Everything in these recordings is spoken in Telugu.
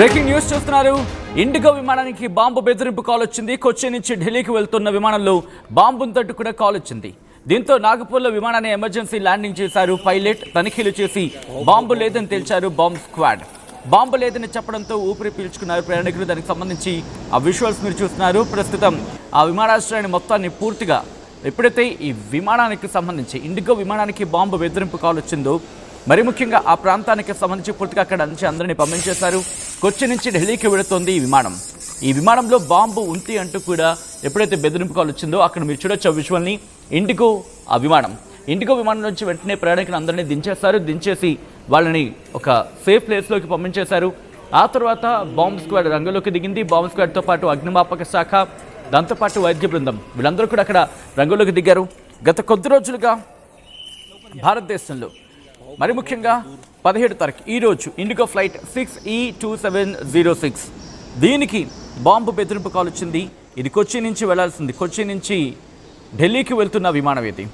బ్రేకింగ్ న్యూస్ చూస్తున్నారు. ఇండిగో విమానానికి బాంబు బెదిరింపు కాల్ వచ్చింది. కొచ్చి నుంచి ఢిల్లీకి వెళ్తున్న విమానంలో బాంబును తట్టుకునే కాల్ వచ్చింది. దీంతో నాగపూర్లో విమానాన్ని ఎమర్జెన్సీ ల్యాండింగ్ చేశారు పైలట్. తనిఖీలు చేసి బాంబు లేదని తేల్చారు బాంబ్ స్క్వాడ్. బాంబు లేదని చెప్పడంతో ఊపిరి పీల్చుకున్నారు ప్రయాణికులు. దానికి సంబంధించి ఆ విజువల్స్ మీరు చూస్తున్నారు. ప్రస్తుతం ఆ విమానాశ్రయాన్ని మొత్తాన్ని పూర్తిగా ఎప్పుడైతే ఈ విమానానికి సంబంధించి ఇండిగో విమానానికి బాంబు బెదిరింపు కాల్ వచ్చిందో మరి ముఖ్యంగా ఆ ప్రాంతానికి సంబంధించి పూర్తిగా అక్కడ నుంచి అందరినీ పంపించేశారు. కొచ్చి నుంచి ఢిల్లీకి వెళుతోంది ఈ విమానం. ఈ విమానంలో బాంబు ఉంది అంటూ కూడా ఎప్పుడైతే బెదిరింపు కాల్ వచ్చిందో అక్కడ మీరు చూడొచ్చు ఆ విజువల్ని. ఇండిగో విమానం నుంచి వెంటనే ప్రయాణికులు అందరినీ దించేశారు. దించేసి వాళ్ళని ఒక సేఫ్ ప్లేస్లోకి పంపించేశారు. ఆ తర్వాత బాంబ్ స్క్వాడ్ రంగంలోకి దిగింది. బాంబ్ స్క్వాడ్తో పాటు అగ్నిమాపక శాఖ, దాంతోపాటు వైద్య బృందం వీళ్ళందరూ కూడా అక్కడ రంగంలోకి దిగారు. గత కొద్ది రోజులుగా భారతదేశంలో మరి ముఖ్యంగా 17 తారీఖు ఈరోజు ఇండిగో ఫ్లైట్ 6E2706 దీనికి బాంబు బెదిరింపు కాల్ వచ్చింది. ఇది కొచ్చి నుంచి వెళ్లాల్సింది. కొచ్చి నుంచి ఢిల్లీకి వెళ్తున్న విమానం ఇది.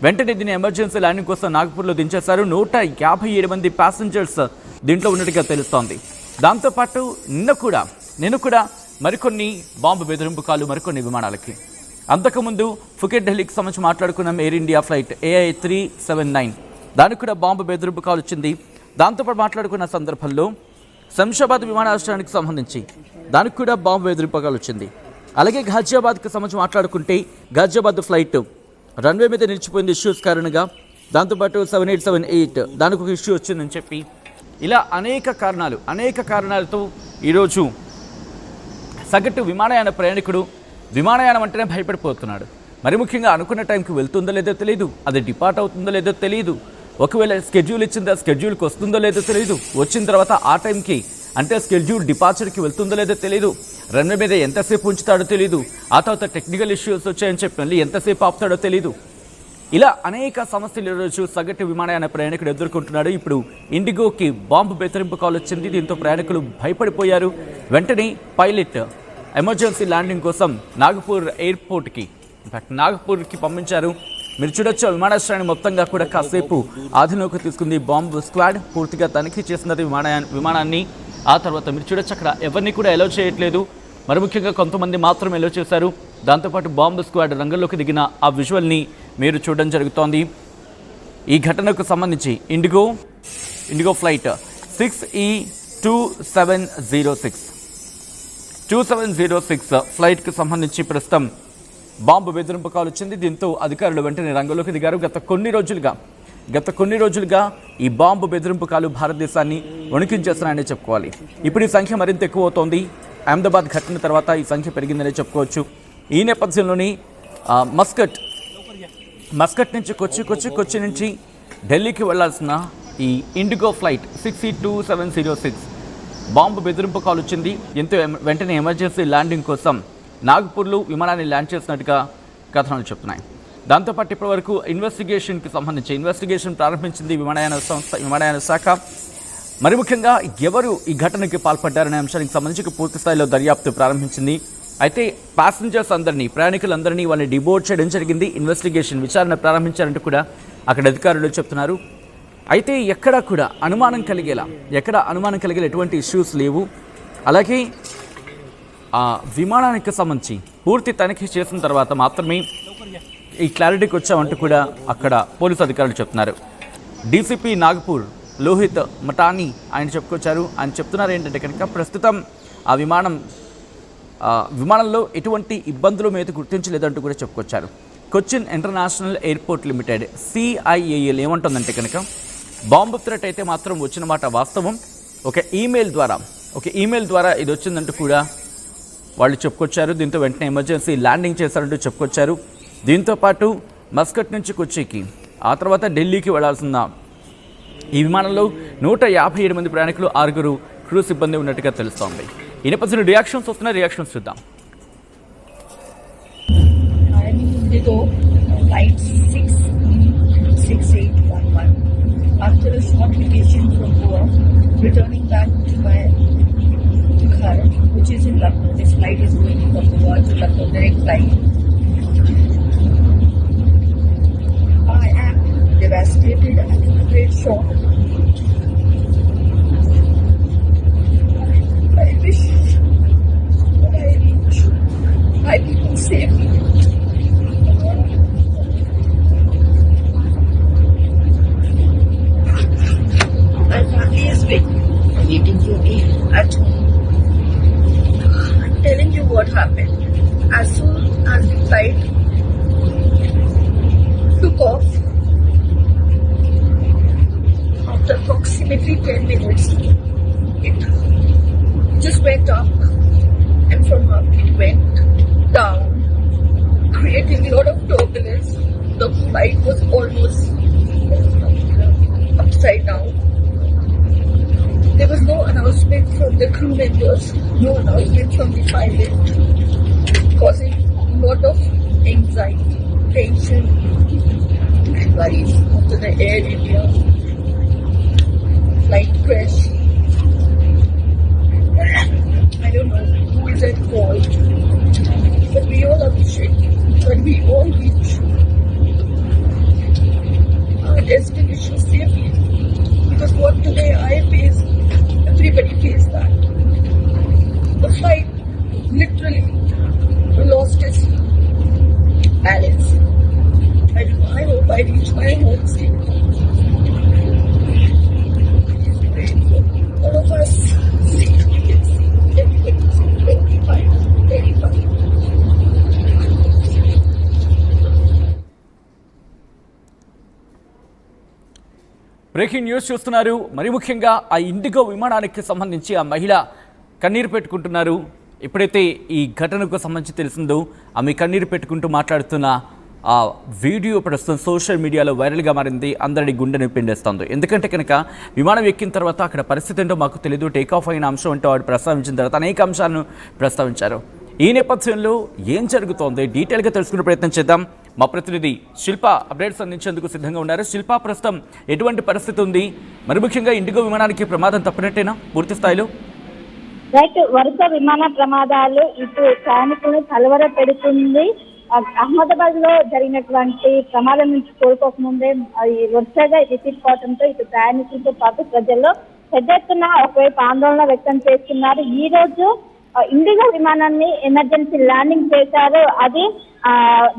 వెంటనే దీన్ని ఎమర్జెన్సీ ల్యాండింగ్ కోసం నాగపూర్లో దించేశారు. 157 మంది ప్యాసింజర్స్ దీంట్లో ఉన్నట్టుగా తెలుస్తోంది. దాంతోపాటు నిన్న కూడా మరికొన్ని బాంబు బెదిరింపు కాలు మరికొన్ని విమానాలకి. అంతకుముందు ఫుకెట్ ఢిల్లీకి సంబంధించి మాట్లాడుకున్నాం. ఎయిర్ ఇండియా ఫ్లైట్ AI379 దానికి కూడా బాంబు బెదిరింపు కాల్ వచ్చింది. దాంతోపాటు మాట్లాడుకున్న సందర్భంలో శంషాబాద్ విమానాశ్రయానికి సంబంధించి దానికి కూడా బాంబు బెదిరింపు కాల్ వచ్చింది. అలాగే ఘాజియాబాద్కి సంబంధించి మాట్లాడుకుంటే ఘాజియాబాద్ ఫ్లైట్ రన్వే మీద నిలిచిపోయింది ఇష్యూస్ కారణంగా. దాంతోపాటు 7878 దానికి ఒక ఇష్యూ వచ్చిందని చెప్పి ఇలా అనేక కారణాలతో ఈరోజు సగటు విమానయాన ప్రయాణికుడు విమానయానం అంటేనే భయపడిపోతున్నాడు. మరి ముఖ్యంగా అనుకున్న టైంకి వెళ్తుందో లేదో తెలియదు, అది డిపార్ట్ అవుతుందో లేదో తెలియదు. ఒకవేళ స్కెడ్యూల్ ఇచ్చిందా స్కెడ్యూల్కి వస్తుందో లేదో తెలియదు. వచ్చిన తర్వాత ఆ టైంకి అంటే స్కెడ్యూల్ డిపార్చర్కి వెళ్తుందో లేదో తెలియదు. రన్వే మీద ఎంతసేపు ఉంచుతాడో తెలియదు. ఆ తర్వాత టెక్నికల్ ఇష్యూస్ వచ్చాయని చెప్పి మళ్ళీ ఎంతసేపు ఆపుతాడో తెలియదు. ఇలా అనేక సమస్యలు ఈరోజు సగటు విమానయాన ప్రయాణికుడు ఎదుర్కొంటున్నాడు. ఇప్పుడు ఇండిగోకి బాంబు బెదిరింపు కాల్ వచ్చింది. దీంతో ప్రయాణికులు భయపడిపోయారు. వెంటనే పైలట్ ఎమర్జెన్సీ ల్యాండింగ్ కోసం నాగపూర్కి పంపించారు. మీరు చూడొచ్చు విమానాశ్రయాన్ని మొత్తంగా కూడా కాసేపు ఆధీనంలోకి తీసుకుంది బాంబు స్క్వాడ్. పూర్తిగా తనిఖీ చేస్తున్నది విమానాన్ని. ఆ తర్వాత మీరు చూడొచ్చు అక్కడ ఎవరిని కూడా ఎలో చేయట్లేదు. మరి ముఖ్యంగా కొంతమంది మాత్రం ఎలో చేశారు. దాంతోపాటు బాంబు స్క్వాడ్ రంగంలోకి దిగిన ఆ విజువల్ని మీరు చూడడం జరుగుతోంది. ఈ ఘటనకు సంబంధించి ఇండిగో ఫ్లైట్ 6E2706 ఫ్లైట్కి సంబంధించి ప్రస్తుతం బాంబు బెదిరింపు కాల్ వచ్చింది. దీంతో అధికారులు వెంటనే రంగంలోకి దిగారు. గత కొన్ని రోజులుగా ఈ బాంబు బెదిరింపు కాలు భారతదేశాన్ని వణికించేస్తున్నాయని చెప్పుకోవాలి. ఇప్పుడు ఈ సంఖ్య మరింత ఎక్కువ అవుతోంది. అహ్మదాబాద్ ఘటన తర్వాత ఈ సంఖ్య పెరిగిందనే చెప్పుకోవచ్చు. ఈ నేపథ్యంలోని మస్కట్ నుంచి కొచ్చి నుంచి ఢిల్లీకి వెళ్లాల్సిన ఈ ఇండిగో ఫ్లైట్ 6E2706 బాంబు బెదిరింపు కాల్ వచ్చింది. దీంతో వెంటనే ఎమర్జెన్సీ ల్యాండింగ్ కోసం నాగపూర్లో విమానాన్ని ల్యాండ్ చేసినట్టుగా కథనాలు చెప్తున్నాయి. దాంతోపాటు ఇప్పటివరకు ఇన్వెస్టిగేషన్ ప్రారంభించింది విమానయాన శాఖ. మరి ముఖ్యంగా ఎవరు ఈ ఘటనకి పాల్పడ్డారనే అంశానికి సంబంధించి పూర్తి స్థాయిలో దర్యాప్తు ప్రారంభించింది. అయితే ప్రయాణికులందరినీ వాళ్ళని డిబోర్డ్ చేయడం జరిగింది. విచారణ ప్రారంభించారంటూ కూడా అక్కడ అధికారులు చెప్తున్నారు. అయితే ఎక్కడ అనుమానం కలిగేలా ఎటువంటి ఇష్యూస్ లేవు. అలాగే ఆ విమానానికి సంబంధించి పూర్తి తనిఖీ చేసిన తర్వాత మాత్రమే ఈ క్లారిటీకి వచ్చామంటూ కూడా అక్కడ పోలీసు అధికారులు చెప్తున్నారు. డీసీపీ నాగపూర్ లోహిత్ మటానీ ఆయన చెప్పుకొచ్చారు. ఆయన చెప్తున్నారు ఏంటంటే కనుక ప్రస్తుతం ఆ విమానంలో ఎటువంటి ఇబ్బందులు మీద గుర్తించలేదంటూ కూడా చెప్పుకొచ్చారు. Cochin international airport limited CIAL ఏమంటుందంటే కనుక బాంబు థ్రెట్ అయితే మాత్రం వచ్చిన మాట వాస్తవం. ఒక ఈమెయిల్ ద్వారా ఇది వచ్చిందంటూ కూడా వాళ్ళు చెప్పుకొచ్చారు. దీంతో వెంటనే ఎమర్జెన్సీ ల్యాండింగ్ చేశారంటూ చెప్పుకొచ్చారు. దీంతోపాటు మస్కట్ నుంచి కొచ్చికి ఆ తర్వాత ఢిల్లీకి వెళ్లాల్సిన ఈ విమానంలో 157 మంది ప్రయాణికులు, 6 క్రూ సిబ్బంది ఉన్నట్టుగా తెలుస్తోంది. ఈ నేపథ్యంలో రియాక్షన్స్ చూద్దాం. After a short vacation from Goa, returning back to my Bharat, which is in Lucknow. This flight is going from Goa to Lucknow, direct flight. I am devastated and in great shock me at home. I'm telling you what happened. As soon as the flight took off, after approximately 10 minutes, it just went up, and from up it went down, creating a lot of turbulence. The flight was almost upside down. There was no announcement from the crew members, no announcement from the pilot, causing a lot of anxiety, tension, and worries after the Air India flight crash. I don't know who is at fault, but we all appreciate that we all reach our destination safely. Because what today I face, everybody faced that. The flight literally lost its balance. I hope I reach my home safely. All of us safely and safe. Everybody safe. Very fine. Very fine. Breaking news చూస్తున్నారు. మరి ముఖ్యంగా ఆ ఇండిగో విమానానికి సంబంధించి ఆ మహిళ కన్నీరు పెట్టుకుంటున్నారు. ఎప్పుడైతే ఈ ఘటనకు సంబంధించి తెలిసిందో ఆమె కన్నీరు పెట్టుకుంటూ మాట్లాడుతున్న ఆ వీడియో ప్రస్తుతం సోషల్ మీడియాలో వైరల్గా మారింది. అందరినీ గుండెని పిండేస్తుంది. ఎందుకంటే కనుక విమానం ఎక్కిన తర్వాత అక్కడ పరిస్థితి ఏంటో మాకు తెలియదు, టేకాఫ్ అయిన అంశం అంటూ ఆవిడ ప్రస్తావించిన తర్వాత అనేక అంశాలను ప్రస్తావించారు. ఈ నేపథ్యంలో ఏం జరుగుతోంది డీటెయిల్గా తెలుసుకునే ప్రయత్నం చేద్దాం. మా ప్రతినిధి శిల్ప అప్డేట్స్ అందించేందుకు సిద్ధంగా ఉన్నారు. శిల్ప, ప్రస్తుతం ఎటువంటి పరిస్థితి ఉంది? మరి ముఖ్యంగా ఇండిగో విమానానికి ప్రమాదం తప్పినట్టేనా పూర్తి స్థాయిలో? రైట్, వరుస విమాన ప్రమాదాలు ఇటు ప్రయాణికులను కలవర పెడుతుంది. అహ్మదాబాద్ లో జరిగినటువంటి ప్రమాదం నుంచి కోలుకోకముందే వరుసగా రిపీట్ కావడంతో ఇటు ప్రయాణికులతో పాటు ప్రజల్లో పెద్ద ఎత్తున ఒకవైపు ఆందోళన వ్యక్తం చేస్తున్నారు. ఈ రోజు ఇండిగో విమానాన్ని ఎమర్జెన్సీ ల్యాండింగ్ చేశారు. అది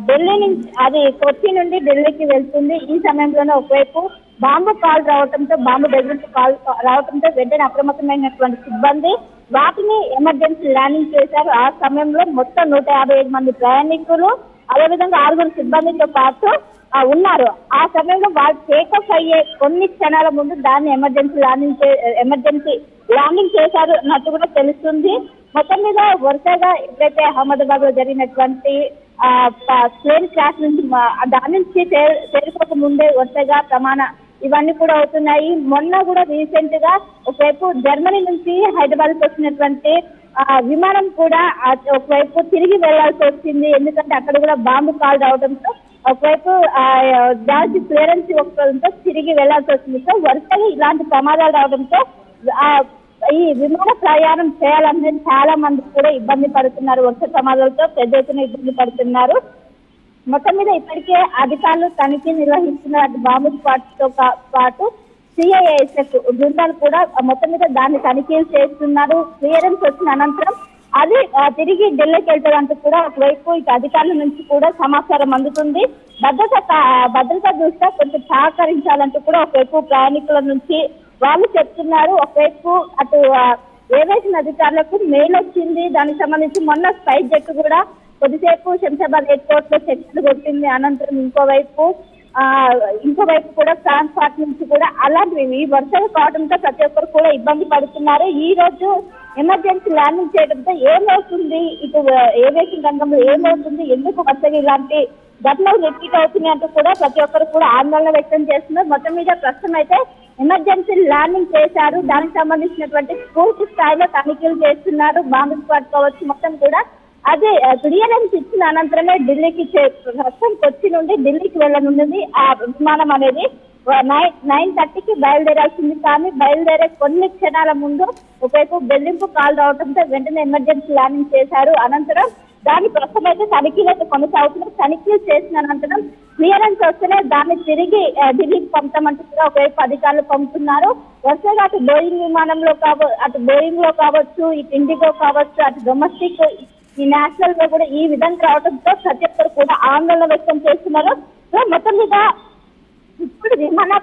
ఢిల్లీ నుంచి, అది కొచ్చి నుండి ఢిల్లీకి వెళ్తుంది. ఈ సమయంలోనే ఒకవైపు బాంబు కాల్ రావడంతో, బాంబు బెదిరింపు కాల్ రావడంతో వెంటనే అప్రమత్తమైనటువంటి సిబ్బంది వాటిని ఎమర్జెన్సీ ల్యాండింగ్ చేశారు. ఆ సమయంలో మొత్తం 155 మంది ప్రయాణికులు, అదేవిధంగా 6 సిబ్బందితో పాటు ఉన్నారు. ఆ సమయంలో వాళ్ళు టేకప్ అయ్యే కొన్ని క్షణాల ముందు దాన్ని ఎమర్జెన్సీ ల్యాండింగ్ చేశారు అన్నట్టు కూడా తెలుస్తుంది. మొత్తం మీద వరుసగా ఎప్పుడైతే అహ్మదాబాద్ లో జరిగినటువంటి ప్లేన్ క్రాష్ నుంచి దాని నుంచి చేరుకోక ముందే వరుసగా ఇవన్నీ కూడా అవుతున్నాయి. మొన్న కూడా రీసెంట్ గా ఒకవైపు జర్మనీ నుంచి హైదరాబాద్ కి వచ్చినటువంటి విమానం కూడా ఒకవైపు తిరిగి వెళ్లాల్సి వచ్చింది. ఎందుకంటే అక్కడ కూడా బాంబు కాల్ రావడంతో ఒకవైపు దానికి క్లియరెన్స్ ఇవ్వడంతో తిరిగి వెళ్లాల్సి వచ్చింది. సో వరుసగా ఇలాంటి ప్రమాదాలు రావడంతో ఈ విమాన ప్రయాణం చేయాలంటే చాలా మంది కూడా ఇబ్బంది పడుతున్నారు. వరుస ప్రమాదాలతో పెద్ద ఎత్తున ఇబ్బంది పడుతున్నారు. మొత్తం మీద ఇప్పటికే అధికారులు తనిఖీ నిర్వహిస్తున్నారు. అటు బాంబు స్క్వాడ్స్ తో పాటు సిఐఎస్ఎఫ్ బృందాలు కూడా మొత్తం మీద దాన్ని తనిఖీలు చేస్తున్నారు. క్లియరెన్స్ వచ్చిన అనంతరం అది తిరిగి ఢిల్లీకి వెళ్తారంటూ కూడా ఒకవైపు ఇటు అధికారుల నుంచి కూడా సమాచారం అందుతుంది. భద్రత దృష్ట్యా కొంచెం సహకరించాలంటూ కూడా ఒకవైపు ప్రయాణికుల నుంచి వాళ్ళు చెప్తున్నారు. ఒకవైపు అటు ఏవియేషన్ అధికారులకు మెయిల్ వచ్చింది. దానికి సంబంధించి మొన్న స్పైస్ జెట్ కూడా కొద్దిసేపు శంషాబాద్ ఎయిర్పోర్ట్ లో చెట్లు కొట్టింది. అనంతరం ఇంకోవైపు కూడా ట్రాన్స్పోర్ట్ నుంచి కూడా అలాంటివి ఈ వర్షాలు కావడంతో ప్రతి ఒక్కరు కూడా ఇబ్బంది పడుతున్నారు. ఈ రోజు ఎమర్జెన్సీ ల్యాండింగ్ చేయడంతో ఏమవుతుంది, ఇటు ఏవియేషన్ రంగంలో ఏమవుతుంది, ఎందుకు వరుసగా ఇలాంటి ఘటనలు రిపీట్ అవుతున్నాయి అంటూ కూడా ప్రతి ఒక్కరు కూడా ఆందోళన వ్యక్తం చేస్తున్నారు. మొత్తం మీద ప్రస్తుతం అయితే ఎమర్జెన్సీ ల్యాండింగ్ చేశారు. దానికి సంబంధించినటువంటి పూర్తి స్థాయిలో తనిఖీలు చేస్తున్నారు. బాంబు స్క్వాడ్ కావచ్చు మొత్తం కూడా అదే క్లియరెన్స్ ఇచ్చిన అనంతరమే ఢిల్లీకి ప్రస్తుతం కొచ్చి నుండి ఢిల్లీకి వెళ్ళనున్నది. ఆ విమానం అనేది 9:30కి బయలుదేరాల్సింది. కానీ బయలుదేరే కొన్ని క్షణాల ముందు ఒకవైపు బెదిరింపు కాల్ రావడంతో వెంటనే ఎమర్జెన్సీ ల్యాండింగ్ చేశారు. అనంతరం దాని ప్రస్తుతం అయితే తనిఖీలు కొనసాగుతున్నాయి. తనిఖీలు చేసిన అనంతరం క్లియరెన్స్ వస్తేనే దాన్ని తిరిగి ఢిల్లీకి పంపుతామంటూ కూడా ఒకవైపు అధికారులు పంపుతున్నారు. వరుసగా అటు బోయింగ్ విమానంలో బోయింగ్ లో కావచ్చు, ఇటు ఇండిగో కావచ్చు, అటు డొమెస్టిక్ ఈ నేషనల్ లో కూడా ఈ విధంగా రావడంతో ప్రతి ఒక్కరు కూడా ఆందోళన వ్యక్తం చేస్తున్నారు. సో మొత్తం మీద ఇప్పుడు విమాన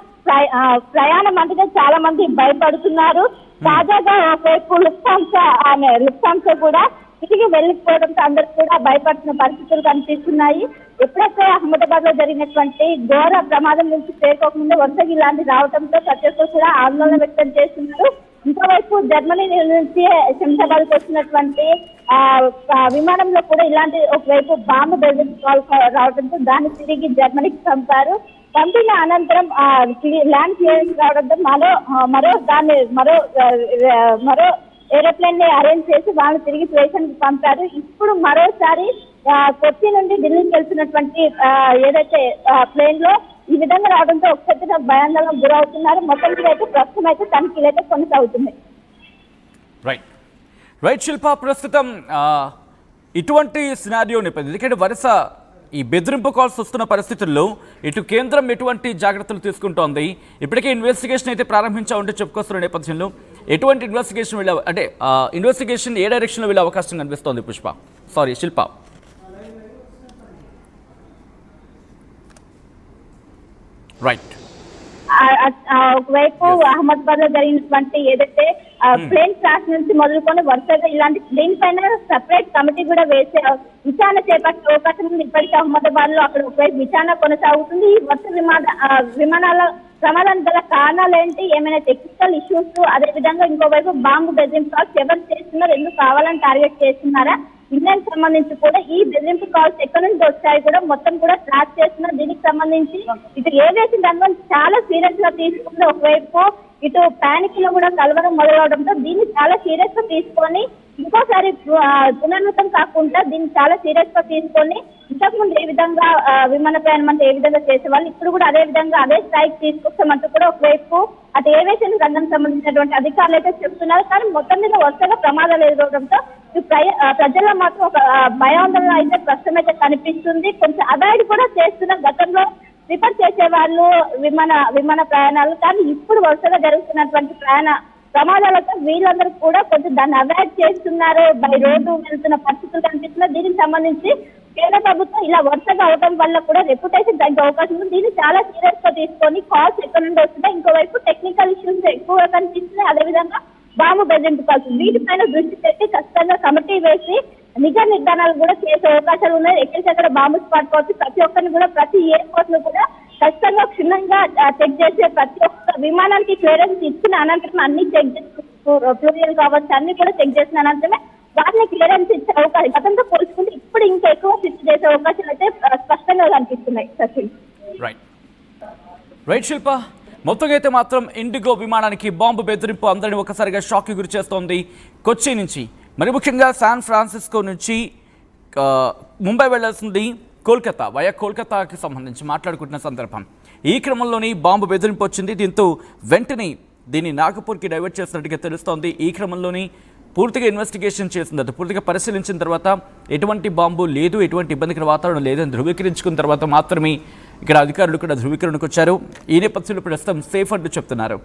ప్రయాణం అంటే చాలా మంది భయపడుతున్నారు. తాజాగా ఒకవైపు లుఫ్తాన్సా కూడా తిరిగి వెళ్ళిపోవడంతో అందరికి కూడా భయపడుతున్న పరిస్థితులు కనిపిస్తున్నాయి. ఎప్పుడైతే అహ్మదాబాద్ లో జరిగినటువంటి ఘోర ప్రమాదం నుంచి చేరుకోకముందే వరుసగా ఇలాంటి రావడంతో ప్రతి ఒక్కరు కూడా ఆందోళన వ్యక్తం చేస్తున్నారు. ఇంకోవైపు జర్మనీ నుంచి శంషాబాద్ కు వచ్చినటువంటి విమానంలో కూడా ఇలాంటి ఒకవైపు బాంబు రావడంతో దాన్ని తిరిగి జర్మనీకి పంపిన అనంతరం ల్యాండ్ క్లియరెన్స్ రావడంతో మరో ఏరోప్లేన్ ని అరేంజ్ చేసి వాళ్ళు తిరిగి స్టేషన్ కి పంపారు. ఇప్పుడు మరోసారి కొచ్చి నుండి ఢిల్లీకి వెళ్తున్నటువంటి ఏదైతే ప్లేన్ లో ఈ విధంగా రావడంతో ఒకసారి భయాందోళనకు గురవుతున్నారు. మొత్తం మీద అయితే ప్రస్తుతం అయితే తనిఖీలు అయితే కొనసాగుతున్నాయి. రైట్ శిల్ప, ప్రస్తుతం ఇటువంటి సినారియో నేపథ్యం ఎందుకంటే వరుస ఈ బెదిరింపు కాల్స్ వస్తున్న పరిస్థితుల్లో ఇటు కేంద్రం ఎటువంటి జాగ్రత్తలు తీసుకుంటోంది, ఇప్పటికే ఇన్వెస్టిగేషన్ అయితే ప్రారంభించామంటే చెప్పుకొస్తున్న నేపథ్యంలో ఎటువంటి ఇన్వెస్టిగేషన్ ఇన్వెస్టిగేషన్ ఏ డైరెక్షన్లో వెళ్ళే అవకాశం కనిపిస్తోంది శిల్ప? రైట్, ఒకవైపు అహ్మదాబాద్ లో జరిగినటువంటి ఏదైతే ప్లేన్ క్రాష్ నుంచి మొదలుకొని వరుసగా ఇలాంటి దీనిపైన సెపరేట్ కమిటీ కూడా వేసే విచారణ చేపట్టే అవకాశం ఉంది. ఇప్పటికీ అహ్మదాబాద్ లో అక్కడ ఒకవైపు విచారణ కొనసాగుతుంది. ఈ వరుస విమానాల ప్రమాదానికి గల కారణాలు ఏంటి, ఏమైనా టెక్నికల్ ఇష్యూస్, అదే విధంగా ఇంకోవైపు బాంబు బెదిరింపు కాల్స్ ఎవరు చేస్తున్నారు, ఎందుకు కావాలని టార్గెట్ చేస్తున్నారా, ఇండియాకి సంబంధించి కూడా ఈ బెదిరింపు కాల్స్ ఎక్కడి నుంచి వచ్చాయి కూడా మొత్తం కూడా ట్రాక్ చేస్తున్నారు. దీనికి సంబంధించి ఇటు ఏవియేషన్ రంగం చాలా సీరియస్ గా తీసుకుంది. ఒకవైపు ఇటు పానిక్ లో కూడా కలవరం మొదలవడంతో దీన్ని చాలా సీరియస్ గా తీసుకొని ఇంకోసారి పునరావృతం కాకుండా దీన్ని చాలా సీరియస్ గా తీసుకొని ఇంతకుముందు ఏ విధంగా విమాన ప్రయాణం అంటే ఏ విధంగా చేసేవాళ్ళు ఇప్పుడు కూడా అదే విధంగా అదే స్థాయికి తీసుకొస్తామంటూ కూడా ఒకవైపు అటు ఏవియేషన్ రంగం సంబంధించినటువంటి అధికారులు అయితే చెప్తున్నారు. కానీ మొత్తం మీద వరుసగా ప్రమాదాలు ఎదురవడంతో ప్రజల్లో మాత్రం ఒక భయాందోళన అయితే ప్రస్తుతం అయితే కనిపిస్తుంది. కొంచెం అవాయిడ్ కూడా చేస్తున్న గతంలో ప్రిఫర్ చేసే వాళ్ళు విమాన ప్రయాణాలు, కానీ ఇప్పుడు వరుసగా జరుగుతున్నటువంటి ప్రమాదాలతో వీళ్ళందరూ కూడా కొంచెం దాన్ని అవాయిడ్ చేస్తున్నారు. బై రోడ్డు వెళ్తున్న పరిస్థితులు కనిపిస్తున్నాయి. దీనికి సంబంధించి కేంద్ర ప్రభుత్వం ఇలా వరుసగా అవడం వల్ల కూడా రెప్యుటేషన్ తగ్గే అవకాశం ఉంది. దీన్ని చాలా సీరియస్ గా తీసుకొని కాల్స్ ఎక్కడి నుండి వస్తున్నాయి, ఇంకోవైపు టెక్నికల్ ఇష్యూస్ ఎక్కువగా కనిపిస్తున్నాయి. అదేవిధంగా బాంబు బెదిరింపు కాల్స్ వీటిపైన దృష్టి పెట్టి ఖచ్చితంగా కమిటీ వేసి నిజ నిర్ధారణలు కూడా చేసే అవకాశాలు ఉన్నాయి. ఎక్కడికక్కడ బాంబు స్పాట్ కావచ్చు ప్రతి ఒక్కరిని కూడా ప్రతి ఎయిర్పోర్ట్ ను కూడా ఖచ్చితంగా క్షుణ్ణంగా చెక్ చేసే ప్రతి ఒక్క విమానానికి క్లియరెన్స్ ఇచ్చిన అనంతరం అన్ని చెక్ ఫ్లూరియల్ కావచ్చు అన్ని కూడా చెక్ చేసిన అనంతరమే వాటిని క్లియరెన్స్ ఇచ్చే అవకాశం గతంతో పోల్చుకుంటే ఇప్పుడు ఇంకా ఎక్కువ శిక్ష చేసే అవకాశాలు అయితే స్పష్టంగా కనిపిస్తున్నాయి. సచిన్ రైట్ శిల్ప, మొత్తంగా అయితే మాత్రం ఇండిగో విమానానికి బాంబు బెదిరింపు అందరినీ ఒకసారిగా షాక్కి గురి చేస్తోంది. కొచ్చి నుంచి మరి ముఖ్యంగా శాన్ ఫ్రాన్సిస్కో నుంచి ముంబై వెళ్లాల్సింది కోల్కతా, వయా కోల్కతాకి సంబంధించి మాట్లాడుకుంటున్న సందర్భం ఈ క్రమంలోని బాంబు బెదిరింపు వచ్చింది. దీంతో వెంటనే దీన్ని నాగపూర్కి డైవర్ట్ చేసినట్టుగా తెలుస్తోంది. ఈ క్రమంలోని పూర్తిగా ఇన్వెస్టిగేషన్ చేసిన పూర్తిగా పరిశీలించిన తర్వాత ఎటువంటి బాంబు లేదు, ఎటువంటి ఇబ్బందికర వాతావరణం లేదని ధృవీకరించుకున్న తర్వాత మాత్రమే ఇక్కడ అధికారులు కూడా ధృవీకరణకు వచ్చారు. ఈ నేపథ్యంలో ప్రస్తుతం సేఫ్ అంటూ చెప్తున్నారు.